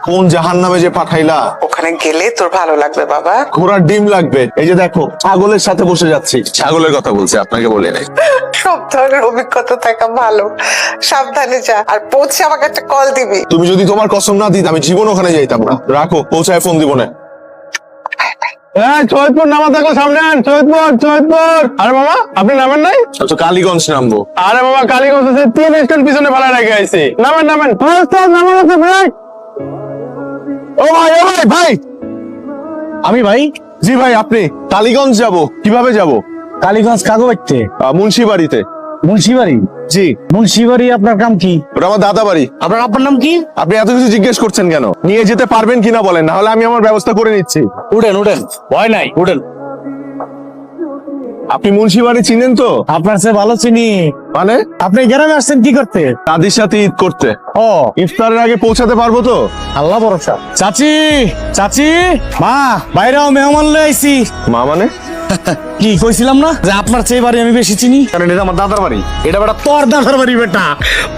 কোন জাহান্নামে যে পাঠাইলা? ওখানে গেলে তোর ভালো লাগবে বাবা। ঘোড়ার ডিম লাগবে। এই যে দেখো, ছাগলের সাথে বসে যাচ্ছি। ছাগলের কথা বলছি, আপনাকে বলে নাই। সব ধরনের অভিজ্ঞতা থাকা ভালো। সাবধানে যা, আর পৌঁছে আমাকে একটা কল দিবি। তুমি যদি তোমার কসম না দিত, আমি জীবন ওখানে যাইতাম না। রাখো, পৌঁছায় ফোন দিব না। সৈয়দপুর নামা থাকো, সামনে আন। সৈয়দপুর। আরে বাবা, আপনি নামেন নাই? তো কালীগঞ্জ নামবো। আরে বাবা, কালীগঞ্জ আছে 3 স্টেশন পিছনে ভাড়া রেখে আইছি। নামেন। নামান আছে ভাই। ও ভাই। আমি ভাই? জি ভাই, আপনি? কালীগঞ্জ যাব। কিভাবে যাব? কালীগঞ্জ কাগো বাড়িতে? মুন্সি বাড়িতে। মুন্সিবাড়ি? জি। মুন্সিবাড়ি আপনার কাম কি? ওটা আমার দাদা বাড়ি। আপনার আব্বার নাম কি? আপনি এত কিছু জিজ্ঞেস করছেন কেন? নিয়ে যেতে পারবেন কিনা বলেন, না হলে আমি আমার ব্যবস্থা করে নিচ্ছি। উঠেন ভয় নাই, উঠেন। আপনি মুন্সি বাড়ি চিনেন তো? আপনার চেয়ে ভালো চিনি। মানে? আপনি গ্রামে আসছেন কি করতে? দাদির সাথে ঈদ করতে। ও, ইফতারের আগে পৌঁছাতে পারবো তো? আল্লাহ ভরসা। চাচি মা, বাইরেও মেহমান লয়ে আইছি। মা মানে? কি কইছিলাম না যে আপনার চেয়ে বাড়ি আমি বেশি চিনি? কারণ এটা আমার দাদার বাড়ি। এটা বেটা তোর দাদার বাড়ি। বেটা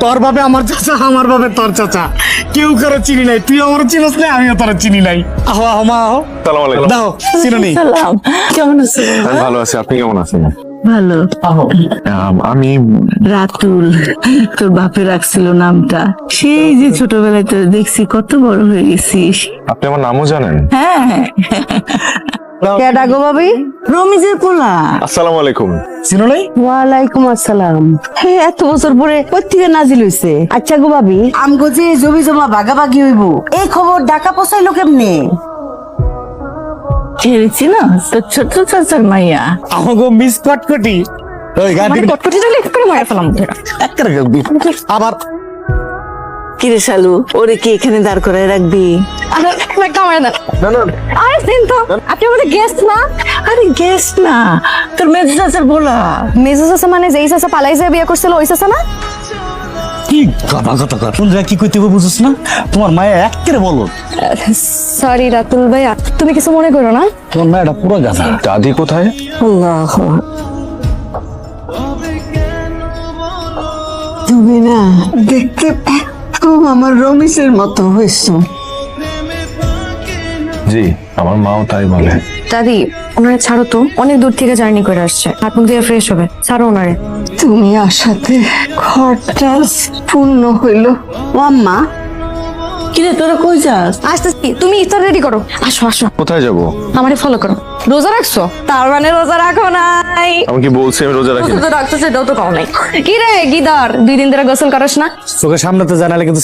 তোর বাপে আমার চাচা, আমার বাপে তোর চাচা। কেউ কারো চিনি নাই, তুই আমার চিনিস না, আমিও তোর চিনি নাই। আহো মা আহো। সালাম আলাইকুম। দাও চিনি। সালাম, কেমন আছো? আমি ভালো আছি, আপনি কেমন আছেন? ভালো। আমি রাতুল, তোর বাপে রাখছিল নামটা। সেই যে ছোটবেলায় তোর দেখছি, কত বড় হয়ে গেছিস। আপনি আমার নামও জানেন? হ্যাঁ। কে ডাকো ভাবি? রমিজের পোলা। আসসালামু আলাইকুম। চিনো নাই? ওয়ালাইকুম আসসালাম। হে, এত বছর পরে কোত্থেকে নাজিল হইছে? আচ্ছা গো ভাবি, আমগো যে জমি জমা ভাগাভাগি হইব, এই খবর ঢাকা পৌঁছাইলো কেমনে? ছেড়েছি না তোর ছোট চাচার মাইয়া। আমাকে মিস কটকটি। ওই গাড়ি কটকটি দিলে একটু মারা ফেলাম। আবার কিরে শালু, ওরে কি এখানে দাঁড় করায় রাখবি? আরে দিন তো, আপনি আমাদের গেস্ট না? আরে গেস্ট না, তোর মেজো চাচার বলা। মেজো চাচা মানে যেই চাচা পালাই যায় বিয়ে করছিল ওই চাচা না? কি কথা কর, শুন কি কইতে বুঝছ না? তোমার মায়া একেবারে বলো। সরি রাতুল ভাইয়া, তুমি কিছু মনে করো না। তোমার মায়াটা পুরো গাধা। দাদি কোথায়? আল্লাহ, তুমি না দেখতে একদম আমার রমিসের মতো হয়েছো। জি, আমার মাও তাই বলে। দাদি, ওনারে ছাড়ো তো, অনেক দূর থেকে জার্নি করে আসছে, হাত মুখ দিয়ে ফ্রেশ হবে, ছাড়ো ওনারে। তুমি আসাতে ঘরটা পূর্ণ হইল। আম্মা, কিরে তোরা কই যাস? আসতেছি, তুমি ইফতার রেডি করো। আসো আসো, কোথায় যাব? আমারে ফলো করো। রোজা রাখছো? তার মানে রোজা রাখো নাই। আমি কি বলছি আমি রোজা রাখি না? রোজা রাখছো, সেটাও তো কম নাই। কি রে গিদার, 2 দিন ধরে গোসল করস না? চোখের সামনে তো জানালে কিন্তু